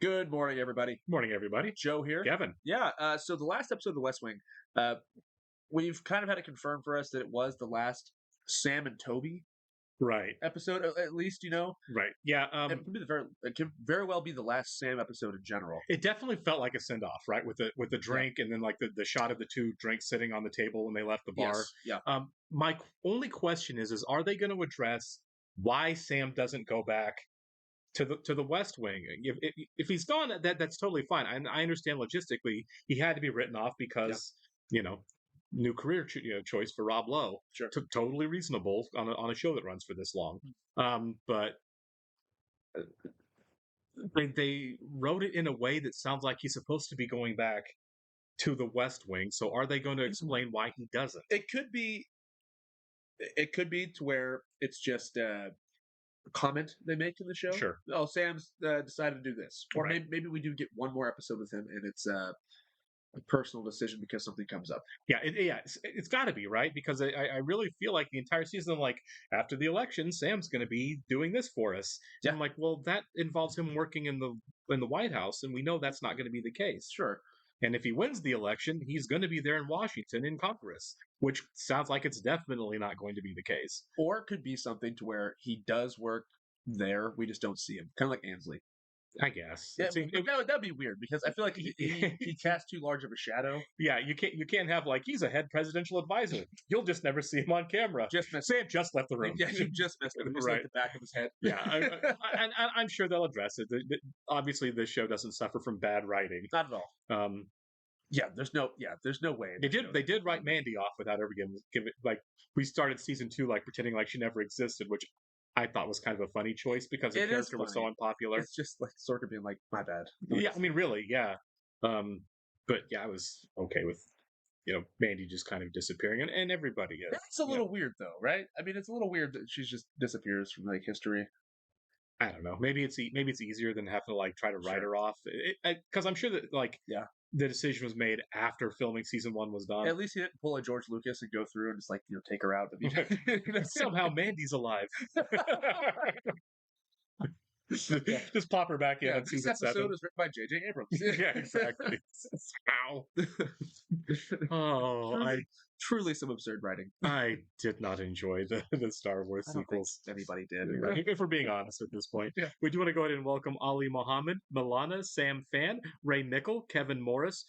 Good morning, everybody. Morning, everybody. Joe here. Kevin. Yeah. So the last episode of The West Wing, uh, we've kind of had it confirmed for us that it was the last Sam and Toby Right. episode, at least. Right. Yeah. It could very well be the last Sam episode in general. It definitely felt like a send off, right? With the drink, and then like the shot of the two drinks sitting on the table when they left the bar. Yes. Yeah. My only question is are they going to address why Sam doesn't go back to the West Wing? If he's gone, that's totally fine. I understand logistically he had to be written off because new career choice for Rob Lowe. Sure. Totally reasonable on a show that runs for this long. But they wrote it in a way that sounds like he's supposed to be going back to the West Wing. So are they going to explain why he doesn't? It could be. It could be to where it's just a comment they make in the show. Sure. Oh, Sam's decided to do this, or Right. maybe we do get one more episode with him, and it's a personal decision because something comes up. Yeah, it's got to be, right? Because I really feel like the entire season, like after the election, Sam's going to be doing this for us. Yeah. And I'm like, well, that involves him working in the White House, and we know that's not going to be the case. Sure. And if he wins the election, he's going to be there in Washington in Congress, which sounds like it's definitely not going to be the case. Or it could be something to where he does work there, we just don't see him, kind of like Ansley. I guess. Yeah, that'd be weird because I feel like he casts too large of a shadow. Yeah, you can't have like he's a head presidential advisor. You'll just never see him on camera. Sam just left the room. Yeah, you just missed him. Just Right. like the back of his head. Yeah, I'm sure they'll address it. Obviously, this show doesn't suffer from bad writing. Not at all. Yeah, there's no way. They did write Mandy off without ever give it like we started season 2 like pretending like she never existed, which I thought was kind of a funny choice because the character was so unpopular. It's just like Sorkin being like, my bad. Yeah, I mean, really, yeah. But yeah, I was okay with Mandy just kind of disappearing, and everybody is. It's a little weird though, right? I mean, it's a little weird that she just disappears from like history. I don't know. Maybe it's easier than having to like try to write her off, because I'm sure that the decision was made after filming season 1 was done. At least he didn't pull a George Lucas and go through and just like take her out. Somehow Mandy's alive. Just pop her back in. Yeah, this episode 7. was written by J.J. Abrams. Yeah, exactly. Ow. Oh, Truly some absurd writing. I did not enjoy the Star Wars sequels. Anybody did. If we're being honest at this point. Yeah. We do want to go ahead and welcome Ali Mohammed, Milana, Sam Fan, Ray Mickle, Kevin Morris,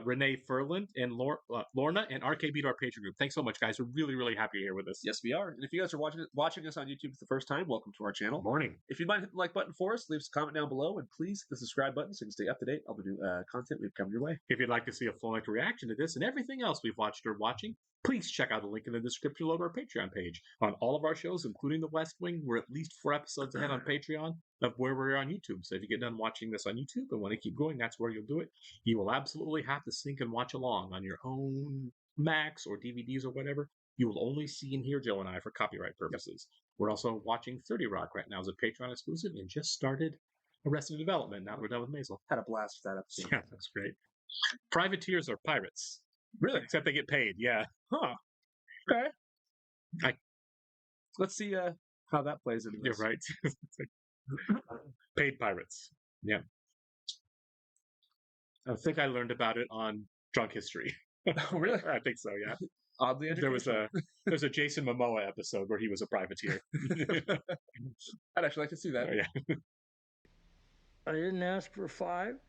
Renee Furland, and Lorna, and RKB to our Patreon group. Thanks so much, guys. We're really, really happy you're here with us. Yes, we are. And if you guys are watching us on YouTube for the first time, welcome to our channel. Morning. If you'd mind hitting the like button for us, leave us a comment down below, and please hit the subscribe button so you can stay up to date on the new content we've come your way. If you'd like to see a full-length reaction to this and everything else we've watched or watching, please check out the link in the description below to our Patreon page. On all of our shows, including The West Wing, we're at least 4 episodes ahead on Patreon of where we're on YouTube. So if you get done watching this on YouTube and want to keep going, that's where you'll do it. You will absolutely have to sync and watch along on your own Macs or DVDs or whatever. You will only see and hear Joe and I for copyright purposes. We're also watching 30 Rock right now as a Patreon exclusive and just started Arrested Development. Now we're done with Maisel. Had a blast with that episode. Yeah, that's great. Privateers are pirates. Really? Except they get paid, yeah. Huh. Okay. Let's see how that plays into this. You're right. Paid pirates. Yeah. I think I learned about it on Drunk History. Oh, really? I think so, yeah. Oddly educational. There's a Jason Momoa episode where he was a privateer. I'd actually like to see that. Oh, yeah. I didn't ask for 5. You did,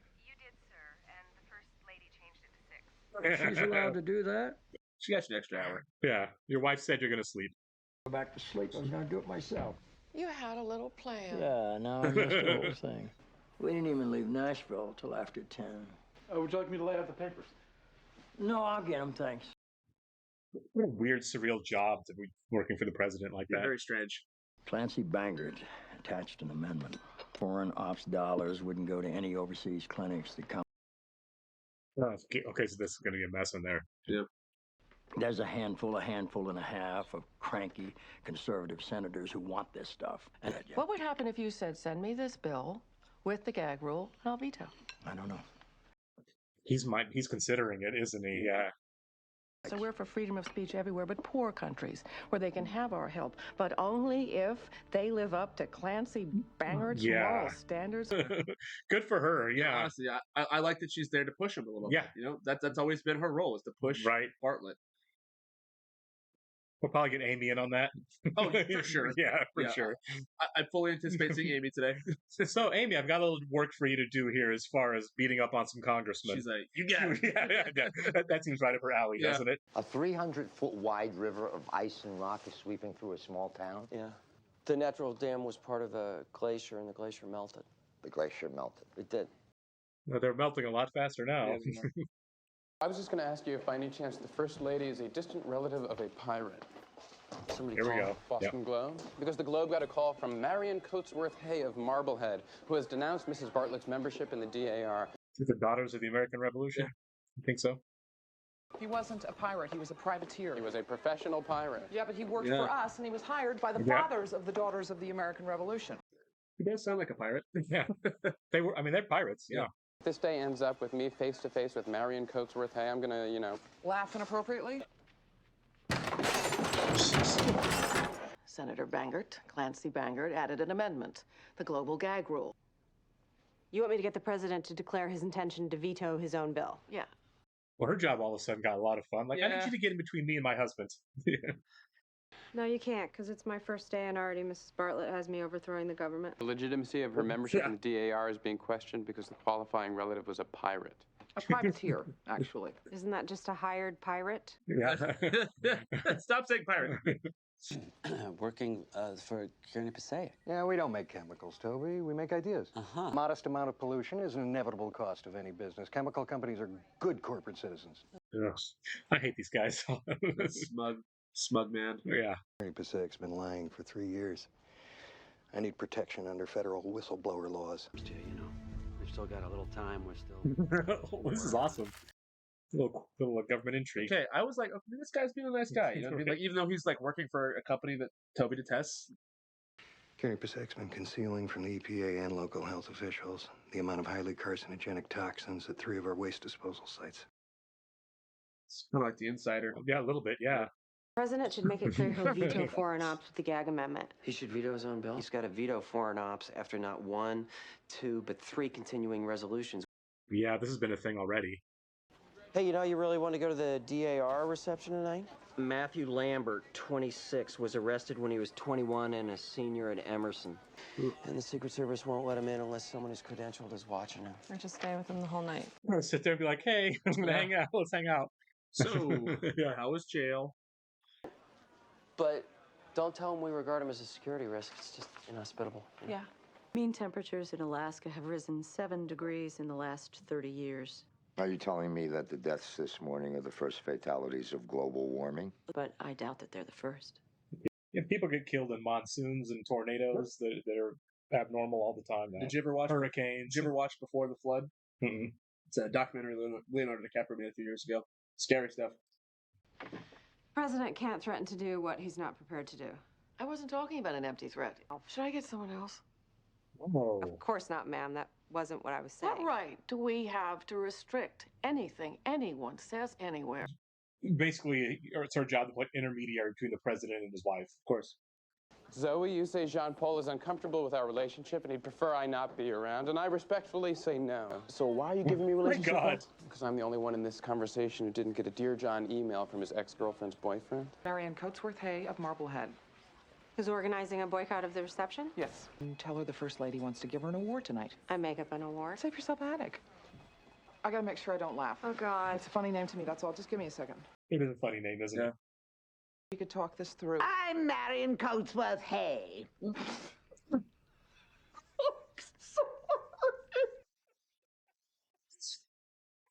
sir, and the First Lady changed it to 6. She's allowed to do that. She got you an extra hour. Yeah. Your wife said you're going to sleep. Go back to sleep. I was going to do it myself. You had a little plan. Yeah, now I missed the whole thing. We didn't even leave Nashville till after 10. Would you like me to lay out the papers? No, I'll get them, thanks. What a weird, surreal job to be working for the president like that. Very strange. Clancy Bangert attached an amendment. Foreign ops dollars wouldn't go to any overseas clinics that come. Oh, okay, so this is going to be a mess in there. Yeah. There's a handful and a half of cranky conservative senators who want this stuff. And What would happen if you said, send me this bill with the gag rule, and I'll veto? I don't know. He's considering it, isn't he? Yeah. So we're for freedom of speech everywhere, but poor countries where they can have our help, but only if they live up to Clancy Bangard's Yeah. moral standards. Good for her. Yeah, Yeah. honestly, I like that she's there to push him a little Yeah. bit. You know, that's always been her role, is to push Right. Bartlett. We'll probably get Amy in on that. Oh, for sure. Yeah, for Yeah. sure. I fully anticipate seeing Amy today. So, Amy, I've got a little work for you to do here as far as beating up on some congressmen. She's like, you got it. yeah. That seems right up her alley, Yeah. doesn't it? A 300-foot wide river of ice and rock is sweeping through a small town. Yeah. The natural dam was part of a glacier, and the glacier melted. The glacier melted. It did. No, they're melting a lot faster now. I was just going to ask you if by any chance the First Lady is a distant relative of a pirate. Somebody Here we called. go. Boston Globe? Because the Globe got a call from Marion Coatsworth Hay of Marblehead, who has denounced Mrs. Bartlett's membership in the DAR. The Daughters of the American Revolution? You think so? He wasn't a pirate, he was a privateer. He was a professional pirate. Yeah, but he worked Yeah. for us, and he was hired by the Yeah. fathers of the Daughters of the American Revolution. He does sound like a pirate. Yeah. They're pirates. Yeah. If this day ends up with me face-to-face with Marion Coatsworth Hay, I'm gonna, Laugh inappropriately? Senator Bangert, Clancy Bangert, added an amendment, the global gag rule. You want me to get the president to declare his intention to veto his own bill? Yeah. Well, her job all of a sudden got a lot of fun. Like, I need Yeah. you to get in between me and my husband. No, you can't, because it's my first day and already Mrs. Bartlett has me overthrowing the government. The legitimacy of her membership in the DAR is being questioned because the qualifying relative was a pirate. A privateer, actually. Isn't that just a hired pirate? Yeah. Stop saying pirate. Working for Kearney Passaic. Yeah, we don't make chemicals, Toby. We make ideas. Uh-huh. Modest amount of pollution is an inevitable cost of any business. Chemical companies are good corporate citizens. Ugh. I hate these guys. Smug man. Yeah. Kearney Pacific's been lying for 3 years. I need protection under federal whistleblower laws. You know, we've still got a little time. We're still. This is awesome. Little government intrigue. Okay, I was like, okay, this guy's being a nice guy. You know what I mean? Like, even though he's like working for a company that Toby detests. Kearney Pacific's been concealing from the EPA and local health officials the amount of highly carcinogenic toxins at 3 of our waste disposal sites. It's kind of like the insider. Yeah, a little bit. Yeah. The president should make it clear he'll veto foreign ops with the gag amendment. He should veto his own bill. He's got to veto foreign ops after not 1, 2, but 3 continuing resolutions. Yeah, this has been a thing already. Hey, you know, you really want to go to the DAR reception tonight? Matthew Lambert, 26, was arrested when he was 21 and a senior at Emerson. And the Secret Service won't let him in unless someone who's credentialed is watching him. Or just stay with him the whole night. I'm gonna sit there and be like, hey, I'm gonna hang out. Let's hang out. So, Yeah. how was jail? But don't tell him we regard him as a security risk. It's just inhospitable. Yeah. Mean temperatures in Alaska have risen 7 degrees in the last 30 years. Are you telling me that the deaths this morning are the first fatalities of global warming? But I doubt that they're the first. Yeah, people get killed in monsoons and tornadoes that are abnormal all the time now. Did you ever watch hurricanes? Did you ever watch Before the Flood? Mm-mm. It's a documentary Leonardo DiCaprio made a few years ago. Scary stuff. President can't threaten to do what he's not prepared to do. I wasn't talking about an empty threat. Should I get someone else? Oh. Of course not, ma'am. That wasn't what I was saying. What right do we have to restrict anything anyone says anywhere? Basically, it's her job to play intermediary between the president and his wife. Of course. Zoe, you say Jean-Paul is uncomfortable with our relationship and he'd prefer I not be around, and I respectfully say no. So why are you giving me relationship God. advice? Because I'm the only one in this conversation who didn't get a Dear John email from his ex-girlfriend's boyfriend. Marion Coatsworth Hay of Marblehead. Who's organizing a boycott of the reception? Yes. You tell her the First Lady wants to give her an award tonight. I make up an award. Save yourself a headache. I gotta make sure I don't laugh. Oh, God. It's a funny name to me, that's all. Just give me a second. It is a funny name, isn't it? We could talk this through. I'm Marion Coatsworth Hay. This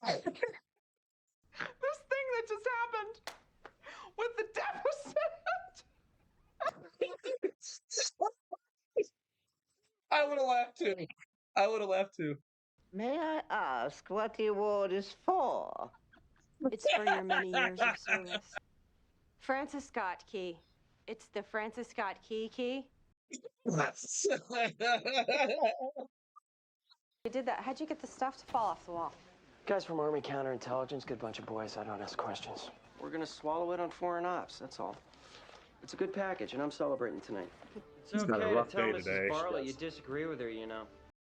thing that just happened with the deficit. I would have laughed too. I would have laughed too. May I ask what the award is for? It's for your many years of service. Francis Scott Key. It's the Francis Scott Key key. You did that. How'd you get the stuff to fall off the wall? Guys from Army Counterintelligence, good bunch of boys. I don't ask questions. We're gonna swallow it on foreign ops, that's all. It's a good package, and I'm celebrating tonight. It's It's okay got a rough to tell day Mrs. today. Bartlett you disagree with her, you know.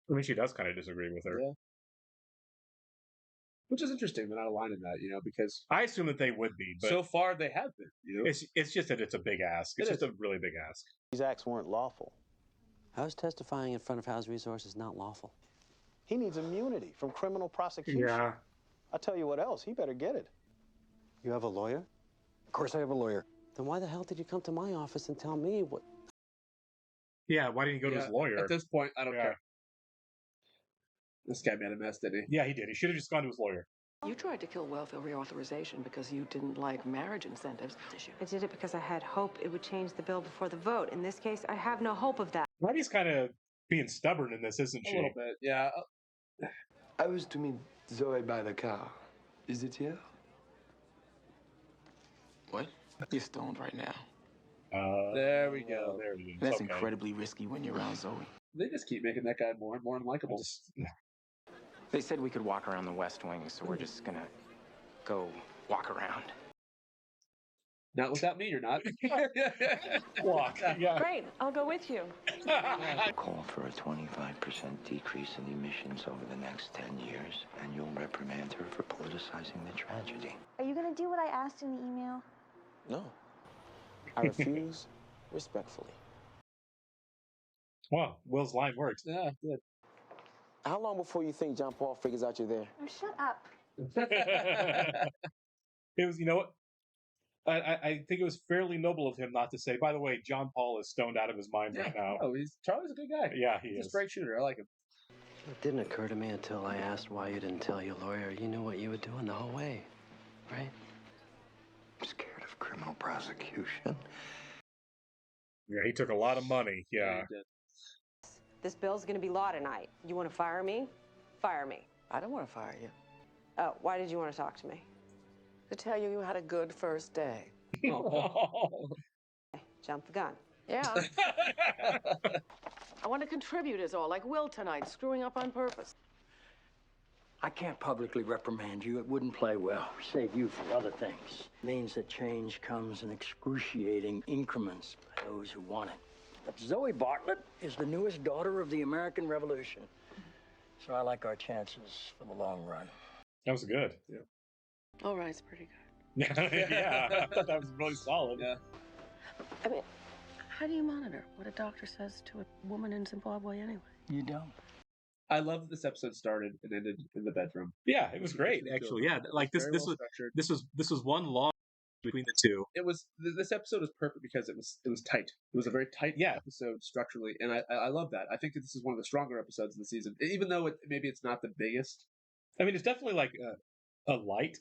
I mean, she does kind of disagree with her. Yeah. Which is interesting. They're not aligning that, because I assume that they would be, but so far they have been. it's just that it's a big ask. It's just a really big ask. These acts weren't lawful. How's testifying in front of House Resources not lawful? He needs immunity from criminal prosecution. Yeah. I'll tell you what else. He better get it. You have a lawyer? Of course I have a lawyer. Then why the hell did you come to my office and tell me what? Yeah, why didn't he go to his lawyer? At this point, I don't care. This guy made a mess, didn't he? Yeah, he did. He should have just gone to his lawyer. You tried to kill welfare reauthorization because you didn't like marriage incentives. I did it because I had hope it would change the bill before the vote. In this case, I have no hope of that. Maddie's kind of being stubborn in this, isn't she? A little bit, yeah. I was to meet Zoe by the car. Is it here? What? You're stoned right now. There we go. There it is. That's Okay. incredibly risky when you're around Zoe. They just keep making that guy more and more unlikable. They said we could walk around the West Wing, so we're just gonna go walk around. Not without me, you're not. Walk. Yeah. Great, I'll go with you. Call for a 25% decrease in emissions over the next 10 years, and you'll reprimand her for politicizing the tragedy. Are you gonna do what I asked in the email? No. I refuse respectfully. Wow, Will's line works. Yeah, good. How long before you think John Paul figures out you're there? Oh, shut up. It was, you know what? I think it was fairly noble of him not to say, by the way, John Paul is stoned out of his mind right now. Oh, Charlie's a good guy. Yeah, he He's is. a great shooter. I like him. It didn't occur to me until I asked why you didn't tell your lawyer. You knew what you were doing the whole way, right? I'm scared of criminal prosecution. Yeah, he took a lot of money. Yeah. This bill's gonna be law tonight. You wanna fire me? Fire me. I don't want to fire you. Oh, why did you want to talk to me? To tell you you had a good first day. Jump the gun. Yeah. I want to contribute is all, like Will tonight, screwing up on purpose. I can't publicly reprimand you. It wouldn't play well. Save you for other things. It means that change comes in excruciating increments by those who want it. But Zoe Bartlett is the newest daughter of the American Revolution. So I like our chances for the long run. That was good. Yeah. All right, it's pretty good. Yeah, I thought that was really solid. Yeah. I mean, how do you monitor what a doctor says to a woman in Zimbabwe anyway? You don't. I love that this episode started and ended in the bedroom. Yeah, it was great, actually. Yeah, like this Very well structured. this was one long between the two. It was this episode was perfect because it was tight. It was a very tight episode structurally, and I love that. I think that this is one of the stronger episodes of the season, even though maybe it's not the biggest. I mean, it's definitely like a light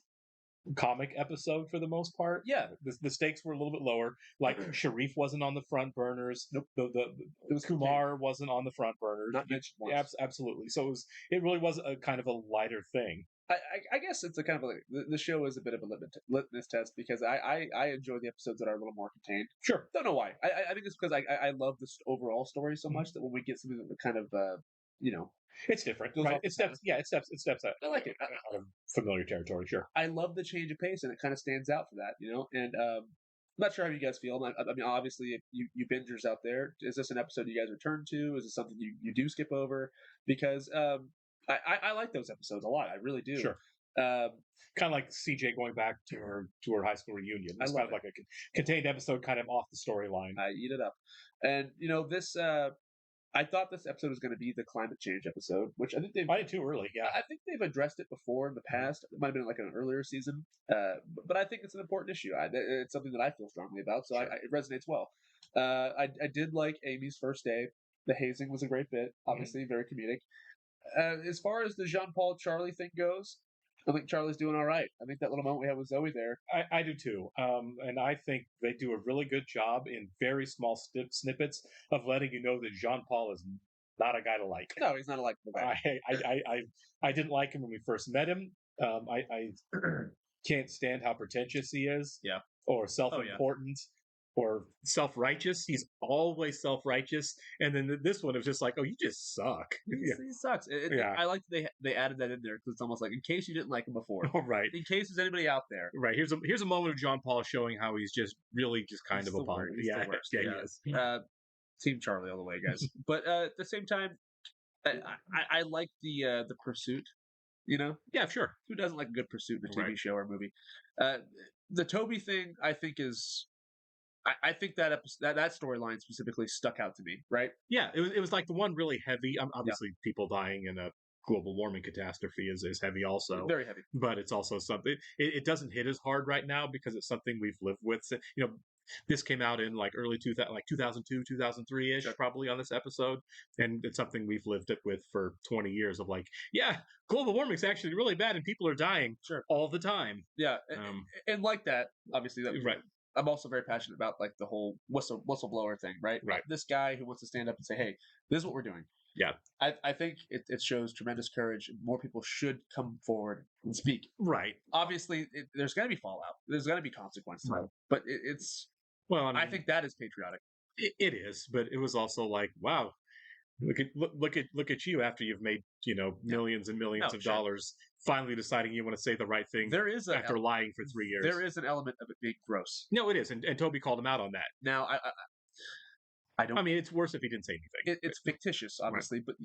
comic episode for the most part. Yeah, the stakes were a little bit lower. Like Sharif wasn't on the front burners. Nope. It was Kumar wasn't on the front burners. Not mentioned once. Absolutely. So it really was a kind of a lighter thing. I guess it's a kind of like the show is a bit of a litmus test because I enjoy the episodes that are a little more contained. Sure. Don't know why. I think it's because I love this overall story so much that when we get something that kind of it's different, goes right? off It the steps out. I like it. Out of familiar territory, sure. I love the change of pace, and it kind of stands out for that, And I'm not sure how you guys feel. I mean, obviously, if you bingers out there, is this an episode you guys return to? Is it something you do skip over? Because I like those episodes a lot. I really do. Sure. Kind of like CJ going back to her high school reunion. It's kind of like a contained episode, kind of off the storyline. I eat it up, and this. I thought this episode was going to be the climate change episode, which I think they've. I did too early. Yeah, I think they've addressed it before in the past. It might have been like an earlier season, but I think it's an important issue. It's something that I feel strongly about, so sure. it resonates well. I did like Amy's first day. The hazing was a great bit, obviously very comedic. As far as the Jean Paul Charlie thing goes, I think Charlie's doing all right. I think that little moment we had with Zoe there. I do too. And I think they do a really good job in very small snippets of letting you know that Jean Paul is not a guy to like. No, he's not a likable guy. I didn't like him when we first met him. I can't stand how pretentious he is. Yeah. Or self-important. or self-righteous. He's always self-righteous, and then this one it was just like, oh, you just suck. He sucks. Yeah. I like that they added that in there because it's almost like in case you didn't like him before. Oh, right. In case there's anybody out there. Right. Here's a moment of John Paul showing how he's just really just kind He's of a the punk. worst. He's Yeah, the worst. yeah, Yeah. he is. Team Charlie all the way, guys. But at the same time, I like the pursuit. You know? Yeah, sure. Who doesn't like a good pursuit in a TV Right. show or movie? The Toby thing, I think, is. I think that that storyline specifically stuck out to me, right? Yeah, it was like the one really heavy. Obviously, people dying in a global warming catastrophe is heavy also. Very heavy. But it's also something, it doesn't hit as hard right now because it's something we've lived with. So, you know, this came out in like early 2002, 2003-ish, probably on this episode. And it's something we've lived it with for 20 years of like, yeah, global warming's actually really bad and people are dying all the time. Yeah. And like that, obviously, right. I'm also very passionate about like the whole whistleblower thing, right? Right. This guy who wants to stand up and say, hey, this is what we're doing. Yeah. I think it shows tremendous courage. More people should come forward and speak. Right. Obviously, there's going to be fallout. There's going to be consequences. Right. But it's... Well, I mean, I think that is patriotic. It is, but it was also like, wow, look at you after you've made, you know, millions and millions of dollars, finally deciding you want to say the right thing. There is after lying for 3 years. There is an element of it being gross. No, it is, and Toby called him out on that. Now, I don't. I mean, it's worse if he didn't say anything. It's fictitious, obviously, but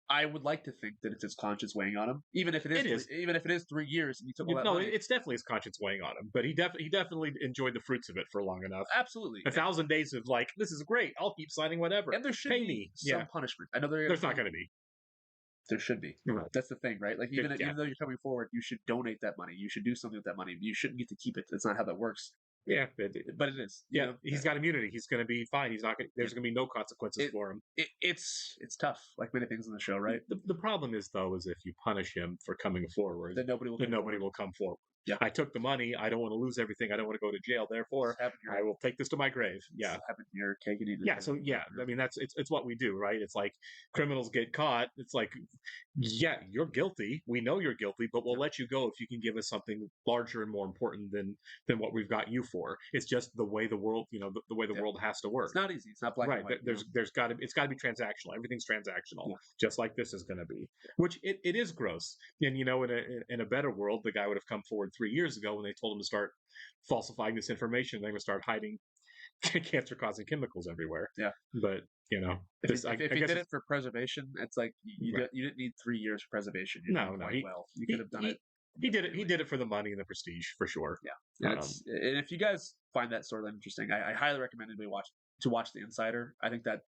I would like to think that it's his conscience weighing on him, even if it is. Even if it is 3 years and you took all that money. It's definitely his conscience weighing on him, but he definitely enjoyed the fruits of it for long enough. Absolutely, 1,000 days of like, this is great. I'll keep signing whatever. And there should be some punishment. I know there's not going to be. There should be. Right. That's the thing, right? Like even though you're coming forward, you should donate that money. You should do something with that money. You shouldn't get to keep it. That's not how that works. Yeah, but it is. Yeah, he's got immunity. He's going to be fine. He's not. There's going to be no consequences for him. It's tough, like many things in the show, right? The problem is though, is if you punish him for coming forward, then nobody will come forward. Yeah, I took the money. I don't want to lose everything. I don't want to go to jail. Therefore, I will take this to my grave. Yeah, happened to your cake and eat it. Yeah, so yeah, I mean it's what we do, right? It's like criminals get caught. It's like, yeah, you're guilty. We know you're guilty, but we'll let you go if you can give us something larger and more important than what we've got you for. It's just the way the world, you know, the way the world has to work. It's not easy. It's not black and white. There's got to it's got to be transactional. Everything's transactional, just like this is going to be. Which it is gross. And you know, in a better world, the guy would have come forward 3 years ago when they told him to start falsifying this information. They're going to start hiding cancer-causing chemicals everywhere. Yeah, but you know, if he did it for preservation, it's like you didn't need 3 years for preservation. You could have done it. He did it. He did it for the money and the prestige, for sure. Yeah, and if you guys find that storyline interesting, I highly recommend anybody watch The Insider. I think that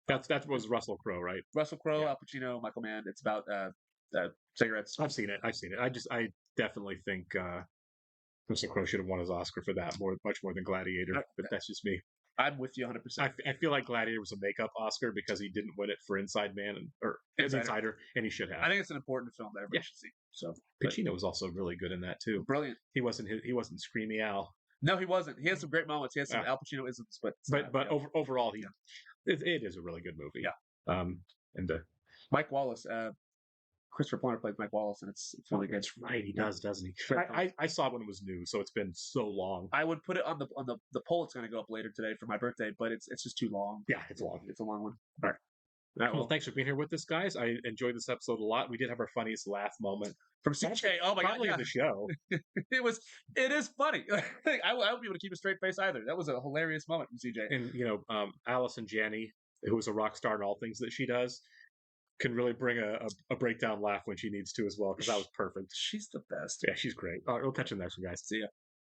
that was Russell Crowe, right? Russell Crowe, Al Pacino, Michael Mann. It's about cigarettes. I've seen it. I definitely think Russell Crowe should have won his Oscar for that much more than Gladiator. But that's just me. I'm with you 100%. I feel like Gladiator was a makeup Oscar because he didn't win it for Inside Man or Insider, and he should have. I think it's an important film that everybody should see. So Pacino was also really good in that too. Brilliant. He wasn't Screamy Al. No, he wasn't. He has some great moments. He has some Al Pacino isms, but overall, it is a really good movie. Yeah. And Mike Wallace. Christopher Plummer played Mike Wallace, and it's really good. That's right, he does, doesn't he? I saw it when it was new, so it's been so long. I would put it on the poll. It's going to go up later today for my birthday, but it's just too long. Yeah, it's long. It's a long one. All right. Well, thanks for being here with us, guys. I enjoyed this episode a lot. We did have our funniest laugh moment from CJ. Oh my god, probably in the show. It is funny. I won't be able to keep a straight face either. That was a hilarious moment from CJ. And you know, Allison Janney, who is a rock star in all things that she does, can really bring a breakdown laugh when she needs to as well, because that was perfect. She's the best. Yeah, she's great. All right, we'll catch you next one, guys. See ya.